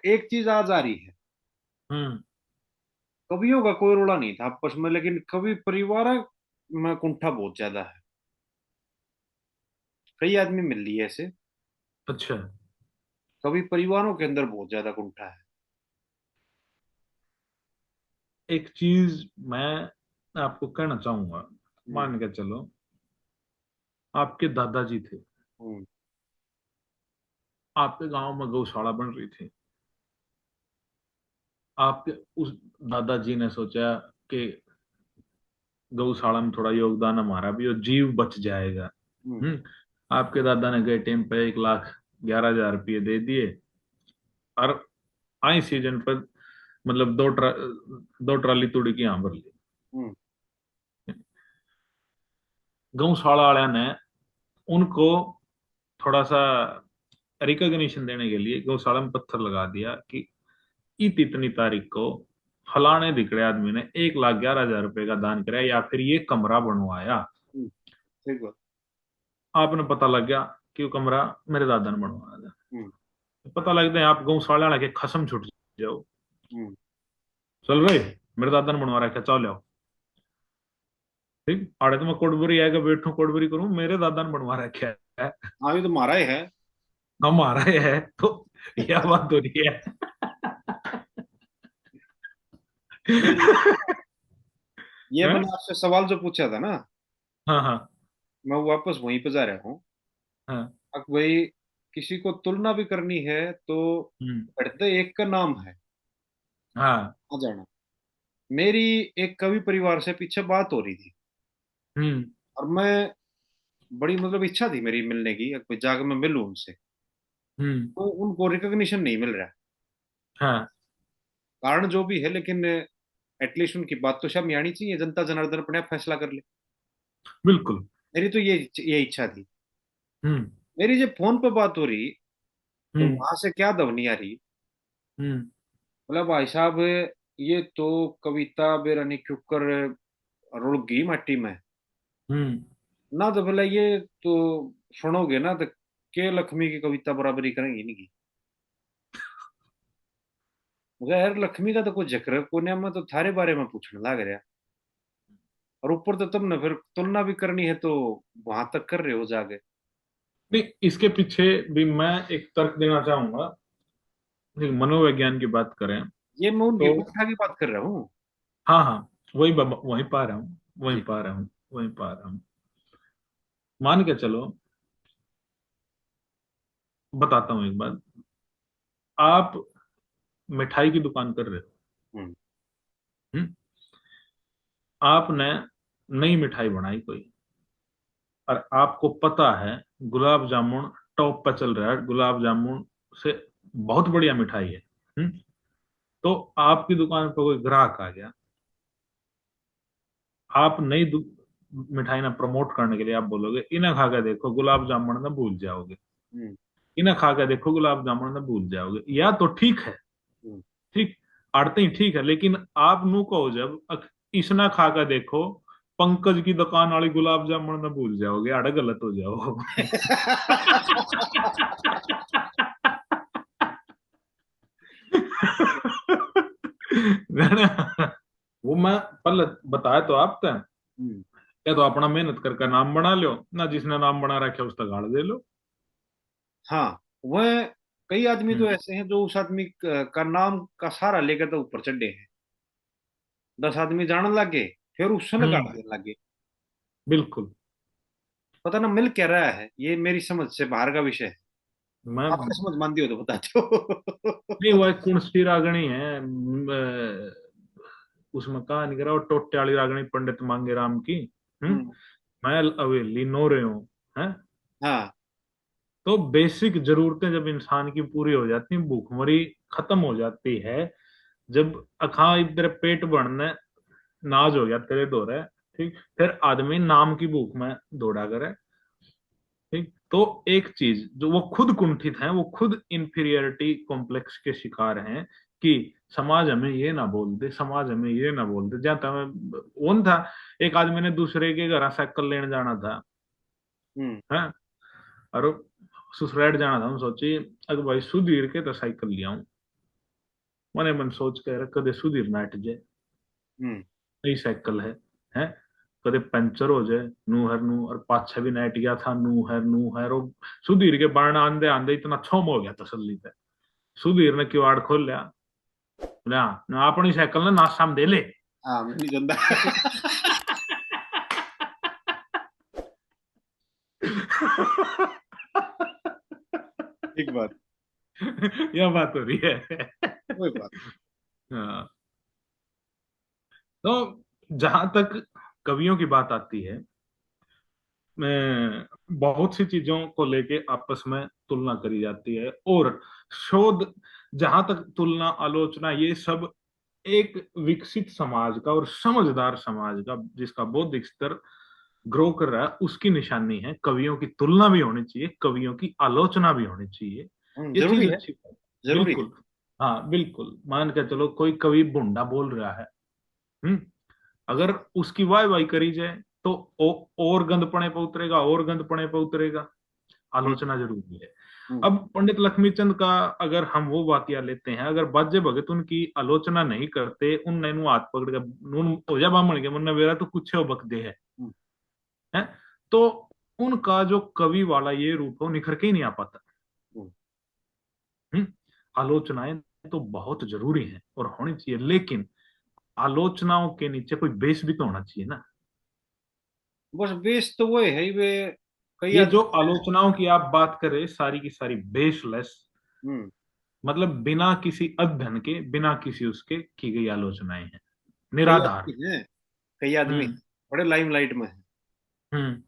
एक चीज आज आ रही है। हम्म। कवियों का कोई रोड़ा नहीं था आपस में, लेकिन कवि परिवार में कुंठा बहुत ज्यादा है। कई आदमी मिल लिए ऐसे। अच्छा। कवि परिवारों के अंदर बहुत ज्यादा कुंठा है। एक चीज मैं आपको कहना चाहूंगा। हम्म। मान के चलो, आपके दादाजी थे, हम्म। आपके गांव में गौशाला बन रही थी। आपके उस दादाजी ने सोचा कि गौशाला में थोड़ा योगदान हमारा भी और जीव बच जाएगा। हम्म। हम्म। आपके दादा ने गए टाइम पे 1,11,000 रुपये दे दिए, और आई सीजन पर मतलब दो ट्राली तूड़ी की यहाँ भर ली। हम्म। गौशाला वाले ने उनको थोड़ा सा रिकॉग्निशन देने के लिए गौशाला में पत्थर लगा दिया कि इतनी तारीख को फलाने दिकड़े आदमी ने 1,11,000 रुपये का दान कराया या फिर ये कमरा बनवाया। हम्म। ठीक बात। आपने पता लग गया कि वो कमरा मेरे दादा ने बनवाया था। हम्म। पता लगता है आप गौशाला वाले के खसम छुट जाओ। हम्म। चल रहे, मेरे दादा ने बनवा रखा, चाओ ले आओ। ठीक, आड़े तो मैं कोटबरी आएगा बैठू कोटबरी करूं, मेरे दादा ने बनवा रखा है। हाँ, ये तो मारा ही है। हमारा है तो यह बात हो रही है। नहीं, ये हैं? मैंने आपसे सवाल जो पूछा था ना, हाँ हाँ मैं वापस वहीं पे जा रहा हूँ। हाँ। अब वही, किसी को तुलना भी करनी है तो हम्म। पढ़ते एक का नाम है, हाँ। आ जाना। मेरी एक कवि परिवार से पीछे बात हो रही थी, हम्म। और मैं, बड़ी मतलब इच्छा थी मेरी मिलने की, कोई जाकर मैं मिलूं उनसे। हम्म। तो उनको रिकॉग्निशन नहीं मिल रहा। हाँ। कारण जो भी है, लेकिन एटलीस्ट उनकी बात तो शायद आनी चाहिए, जनता जनार्दन अपने आप फैसला कर ले। बिल्कुल। मेरी तो ये इच्छा थी। हम्म। मेरी जब फोन पर बात हो रही, तो हम्म। वहां से क्या ध्वनि आ रही, हम्म। बोला भाई साहब, ये तो कविता बेरानी क्योंकर रुड़गी माटी में। हम्म। ना तो बोला ये तो सुनोगे ना तो के लक्ष्मी की कविता बराबरी करेंगी नहीं की। मगर यार लक्ष्मी का तो कोई जिक्र कोने में तो थारे बारे में पूछने लग रहा। और ऊपर तो तुमने फिर तुलना भी करनी है, तो वहां तक कर रहे हो जाके। नहीं, इसके पीछे भी मैं एक तर्क देना चाहूंगा। एक मनोविज्ञान की बात करें ये मैं उनकी तो, कुंठा की बात कर रहा हूँ। हाँ हाँ, वही पा रहा हूँ, वही जी। पा रहा हूँ, वही पा रहा हूँ। मान के चलो, बताता हूँ एक बात। आप मिठाई की दुकान कर रहे हो। हम्म। हम्म? आपने नई मिठाई बनाई कोई, और आपको पता है गुलाब जामुन टॉप पर चल रहा है, गुलाब जामुन से बहुत बढ़िया मिठाई है। हम्म? तो आपकी दुकान पर कोई ग्राहक आ गया, आप मिठाई ना प्रमोट करने के लिए आप बोलोगे इन्हें खा के देखो गुलाब जामुन ना भूल जाओगे, हम्म। इन्हें खा के देखो गुलाब जामुन ना भूल जाओगे, या तो ठीक है। हम्म। ठीक, आड़ते ही ठीक है, लेकिन आप नू कहो जब इसना खा के देखो पंकज की दुकान वाली गुलाब जामुन ना भूल जाओगे, आड़े गलत हो जाओ। वो मैं पहले बताया तो आपका, हम्म। या तो अपना मेहनत करके नाम बना लो, ना जिसने नाम बना रखा है उसका गाड़ दे लो। हाँ, वह कई आदमी तो हम्म। ऐसे हैं जो उस आदमी का नाम का सहारा लेकर तो ऊपर चढ़े हैं। 10 आदमी जानने लगे, फिर उससे न गाड़ हम्म। देने लगे। बिल्कुल। पता ना मिल क्या रहा है, ये मेरी समझ से बाहर का विषय है। मैं आपने समझ मानती हो तो बता दो। नहीं, वो एक कुणसी रागणी है, उसमें कहानी करा, और टोटे वाली रागणी पंडित मांगे राम की। हम्म। हम्म। महल हवेली नो रहे हो है। हाँ। तो बेसिक जरूरतें जब इंसान की पूरी हो जाती हैं, भूखमरी खत्म हो जाती है, जब अखा इधर पेट भरने नाज हो गया तेरे दौरे, ठीक, फिर आदमी नाम की भूख में दौड़ा करे। ठीक, तो एक चीज जो वो खुद कुंठित हैं, वो खुद इंफीरियरिटी कॉम्प्लेक्स के शिकार हैं कि समाज हमें ये ना बोल दे, समाज हमें ये ना बोल दे। जहाँ तक कौन था, एक आदमी ने दूसरे के घर साइकिल लेने जाना था, हम्म। है, और ससुराल जाना था, हम सोची अगर भाई सुधीर के तो साइकिल ले आऊं। मने मन सोच के कदे सुधीर नाट जाए, हम्म। नई साइकिल है कदे पंचर हो जाए नू हर नू, और पाछा भी नाट गया था नू हर वो सुधीर के बारण आंदे आंदे इतना छम हो गया तसल्ली पे। सुधीर ने किवाड़ खोल लिया, बोले हाँ ना अपनी साइकिल ने नाशाम दे ले। हाँ नहीं गंदा। ठीक बात। यह बात हो रही है। कोई बात। हाँ, तो जहां तक कवियों की बात आती है, में बहुत सी चीजों को लेके आपस में तुलना करी जाती है, और शोध, जहां तक तुलना आलोचना ये सब एक विकसित समाज का और समझदार समाज का जिसका बौद्धिक स्तर ग्रो कर रहा है उसकी निशानी है। कवियों की तुलना भी होनी चाहिए, कवियों की आलोचना भी होनी चाहिए, ये जरूरी चीज है। अच्छी बात है। जरूरी है। बिल्कुल। हाँ बिल्कुल, मान के चलो कोई कवि भुंडा बोल रहा है, हम्म, अगर उसकी वाह वाही करी जाए तो और गंदपने पे उतरेगा, और गंदपने पे उतरेगा, हम्म। आलोचना जरूरी है। हम्म। अब पंडित लक्ष्मीचंद का अगर हम वो वाकया लेते हैं, अगर बाजे भगत उनकी आलोचना नहीं करते, उन नैनु हाथ पकड़ के नून हो जा बामण के मुन्ने बेरा तो कुछ हो बकदे हम्म। है, तो उनका जो कवि वाला ये रूप है वो निखर के ही नहीं आ पाता। हम्म। हम्म, आलोचनाएं तो बहुत जरूरी है और होनी चाहिए, लेकिन आलोचनाओं के नीचे कोई बेस भी तो होना चाहिए ना। बस बेस तो वो है ही वे। कई ये जो आदमी। आलोचनाओं की आप बात कर रहे हैं सारी की सारी बेसलेस, हम्म। मतलब बिना किसी अध्ययन के, बिना किसी उसके की गई आलोचनाएं हैं, कई निराधार। आदमी हैं। कई आदमी हम्म। हैं, बड़े लाइमलाइट में है। हम्म।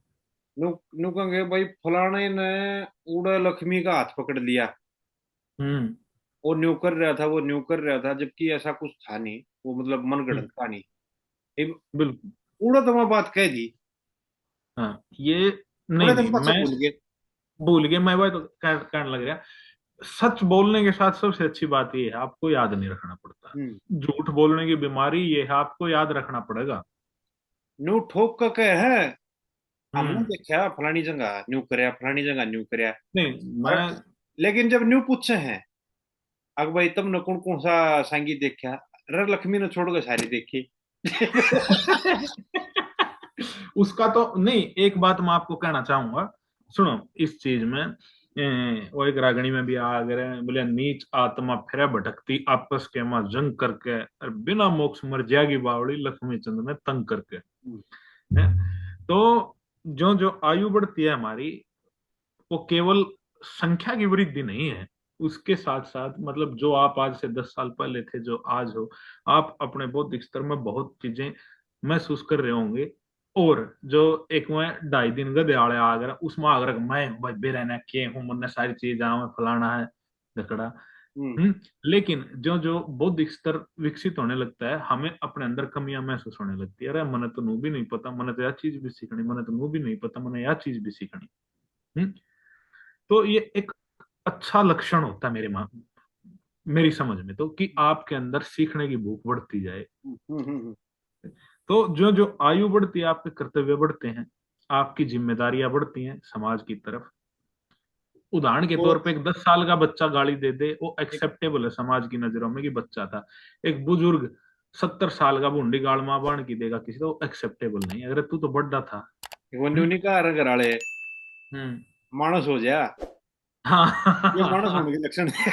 नु नु कहेंगे भाई फलाने ने उड़ा लक्ष्मी का हाथ पकड़ लिया। हम्म। वो न्यू कर रहा था, वो न्यू कर रहा था, जबकि ऐसा कुछ था नहीं। वो मतलब हम्म। मनगढ़ंत कहानी। ये बिल्कुल। उड़ा तो मैं बात कह दी। हाँ ये, नहीं थोड़े नहीं दिन बाद सब मैं भूल गए। भूल गया, मैं वह तो कहने लग रहा, सच बोलने के साथ सबसे अच्छी बात ये है आपको याद नहीं रखना पड़ता। हम्म। झूठ बोलने की बीमारी ये है, आपको याद रखना पड़ेगा। न्यू ठोक का कह है। हमने हम्म। देखा फलानी जगह न्यू करया, फलानी जगह न्यू करया। नहीं और मैं लेकिन जब न्यू पूछे हैं, अग भाई तुमने कौन कौन सा संगीत देखा। अरे लक्ष्मी ने छोड़ के सारी देखी। उसका तो नहीं, एक बात मैं आपको कहना चाहूंगा, सुनो इस चीज में वो एक रागणी में भी आ गए बोले, नीच आत्मा फिर भटकती आपस के मां जंग करके, और बिना मोक्ष मर जाएगी बावड़ी लक्ष्मी चंद ने तंग करके, है। तो जो जो आयु बढ़ती है हमारी, वो केवल संख्या की वृद्धि नहीं है, उसके साथ साथ मतलब जो आप आज से 10 साल पहले थे जो आज हो, आप अपने बौद्धिक स्तर में बहुत चीजें महसूस कर रहे होंगे। और जो एक मैं 2.5 दिन गधे आड़े आ गया उसमें आ गया मैं भाई बेरहना के हूँ मन सारी चीज आ फलाना है झकड़ा। हम्म। हम्म। लेकिन जो जो बौद्धिक स्तर विकसित होने लगता है, हमें अपने अंदर कमियां महसूस होने लगती है, अरे मैंने तो नू भी नहीं पता, मैंने तो यह चीज भी सीखनी, मैंने तो नू भी नहीं पता, मैंने यह चीज भी सीखनी। हम्म। तो ये एक अच्छा लक्षण होता है मेरी समझ में तो, कि आपके अंदर सीखने की भूख बढ़ती जाए। तो जो जो आयु बढ़ती है आपके कर्तव्य बढ़ते हैं, आपकी जिम्मेदारियां बढ़ती हैं समाज की तरफ। उदाहरण के तो तौर पे एक 10 साल का बच्चा गाली दे दे वो एक एक्सेप्टेबल है समाज की नजरों में कि बच्चा था। एक बुजुर्ग 70 साल का बूढ़ी गाल मां बाण की देगा किसी तो एक्सेप्टेबल नहीं, अगर तू तो बड़ा था। वो हम्म। न्यूनी का रंग राले हम्म। मानस हो जा। ये मानस हाँ। होने के लक्षण है।